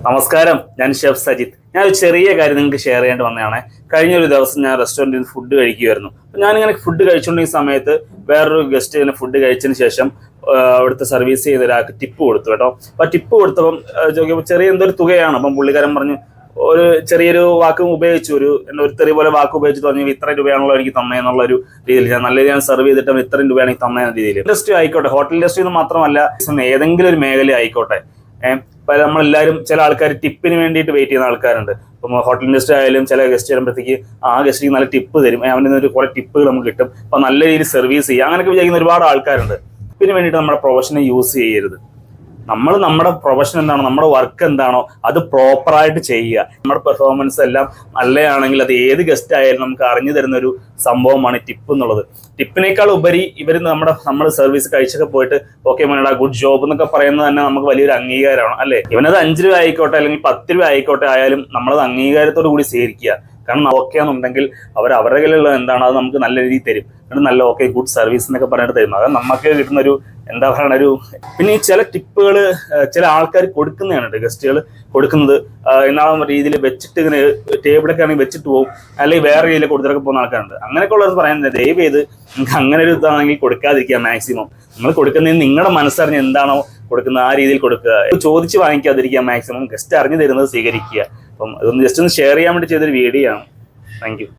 നമസ്കാരം, ഞാൻ ഷെഫ് സജിത്ത്. ഞാൻ ഒരു ചെറിയ കാര്യം നിങ്ങൾക്ക് ഷെയർ ചെയ്യേണ്ടി വന്നതാണ്. കഴിഞ്ഞൊരു ദിവസം ഞാൻ റെസ്റ്റോറൻറ്റിൽ നിന്ന് ഫുഡ് കഴിക്കുമായിരുന്നു. ഞാനിങ്ങനെ ഫുഡ് കഴിച്ചുകൊണ്ടിരിക്കുന്ന സമയത്ത് വേറൊരു ഗസ്റ്റ് ഇങ്ങനെ ഫുഡ് കഴിച്ചതിന് ശേഷം അവിടുത്തെ സർവീസ് ചെയ്ത ഒരാൾക്ക് ടിപ്പ് കൊടുത്തു കേട്ടോ. അപ്പോൾ ടിപ്പ് കൊടുത്തപ്പം ചോദിക്കുമ്പോൾ ചെറിയ എന്തൊരു തുകയാണ്. അപ്പം പുള്ളിക്കാരൻ പറഞ്ഞു, ഒരു ചെറിയൊരു വാക്ക് ഉപയോഗിച്ചു, ഒരു തെറി പോലെ വാക്ക് ഉപയോഗിച്ചിട്ട് പറഞ്ഞു ഇത്ര രൂപയാണല്ലോ എനിക്ക് തന്നേന്നുള്ളൊരു രീതിയിൽ. ഞാൻ നല്ല രീതിയിൽ സർവ് ചെയ്തിട്ട് ഇത്ര രൂപയാണ് എനിക്ക് തന്നേന്ന രീതിയിൽ. ഇൻഡസ്ട്രി ആയിക്കോട്ടെ, ഹോട്ടൽ ഇൻഡസ്ട്രി എന്ന് മാത്രമല്ല, ഏതെങ്കിലും ഒരു മേഖല ആയിക്കോട്ടെ, നമ്മളെല്ലാവരും ചില ആൾക്കാർ ടിപ്പിന് വേണ്ടിയിട്ട് വെയിറ്റ് ചെയ്യുന്ന ആൾക്കാരുണ്ട്. ഇപ്പം ഹോട്ടൽ ഇൻഡസ്ട്രി ആയാലും ചില ഗസ്റ്റ് വരുമ്പോഴത്തേക്ക് ആ ഗസ്റ്റിക്ക് നല്ല ടിപ്പ് തരും, അവൻ്റെ നിന്ന് കുറേ ടിപ്പുകൾ നമുക്ക് കിട്ടും, അപ്പം നല്ല രീതിയിൽ സർവീസ് ചെയ്യുക, അങ്ങനെയൊക്കെ വിചാരിക്കുന്ന ഒരുപാട് ആൾക്കാരുണ്ട്. ടിപ്പിന് വേണ്ടിയിട്ട് നമ്മുടെ പ്രൊഫഷനെ യൂസ് ചെയ്യരുത്. നമ്മുടെ പ്രൊഫഷൻ എന്താണോ, നമ്മുടെ വർക്ക് എന്താണോ അത് പ്രോപ്പറായിട്ട് ചെയ്യുക. നമ്മുടെ പെർഫോമൻസ് എല്ലാം നല്ലതാണെങ്കിൽ അത് ഏത് ഗസ്റ്റ് ആയാലും നമുക്ക് അറിഞ്ഞു തരുന്ന ഒരു സംഭവമാണ് ടിപ്പ് എന്നുള്ളത്. ടിപ്പിനേക്കാൾ ഉപരി ഇവർ നമ്മൾ സർവീസ് കഴിച്ചൊക്കെ പോയിട്ട് ഓക്കെ മോനടാ ഗുഡ് ജോബ് എന്നൊക്കെ പറയുന്നത് തന്നെ നമുക്ക് വലിയൊരു അംഗീകാരമാണ്, അല്ലേ? ഇവനത് 5 രൂപ ആയിക്കോട്ടെ അല്ലെങ്കിൽ 10 രൂപ ആയിക്കോട്ടെ ആയാലും നമ്മളത് അംഗീകാരത്തോടു കൂടി സ്വീകരിക്കുക. കാരണം ഓക്കെ എന്നുണ്ടെങ്കിൽ അവരുടെ കയ്യിലുള്ള എന്താണ് അത് നമുക്ക് നല്ല രീതിയിൽ തരും. നല്ല ഓക്കെ ഗുഡ് സർവീസ് എന്നൊക്കെ പറഞ്ഞിട്ട് തരുന്നു. അത് നമുക്ക് കിട്ടുന്നൊരു എന്താ പറയുക ഒരു. പിന്നെ ഈ ചില ടിപ്പുകൾ ചില ആൾക്കാർ കൊടുക്കുന്നതാണ്, ഗസ്റ്റുകൾ കൊടുക്കുന്നത് എന്നാ രീതിയിൽ വെച്ചിട്ട് ഇങ്ങനെ ടേബിളൊക്കെ ആണെങ്കിൽ വെച്ചിട്ട് പോകും, അല്ലെങ്കിൽ വേറെ രീതിയിൽ കൊടുത്തിട്ടൊക്കെ പോകുന്ന ആൾക്കാരുണ്ട്. അങ്ങനെയൊക്കെ ഉള്ളത് പറയുന്നത് ദയവ് ചെയ്ത് നിങ്ങൾക്ക് അങ്ങനെ ഒരു ഇതാണെങ്കിൽ കൊടുക്കാതിരിക്കുക. മാക്സിമം നിങ്ങൾ കൊടുക്കുന്നതിന് നിങ്ങളുടെ മനസ്സറിഞ്ഞ് എന്താണോ കൊടുക്കുന്നത് ആ രീതിയിൽ കൊടുക്കുക. ചോദിച്ച് വാങ്ങിക്കാതിരിക്കുക. മാക്സിമം ഗസ്റ്റ് അറിഞ്ഞു തരുന്നത് സ്വീകരിക്കുക. അപ്പം അതൊന്ന് ജസ്റ്റ് ഒന്ന് ഷെയർ ചെയ്യാൻ വേണ്ടി ചെയ്തൊരു വീഡിയോ ആണ്. Thank you.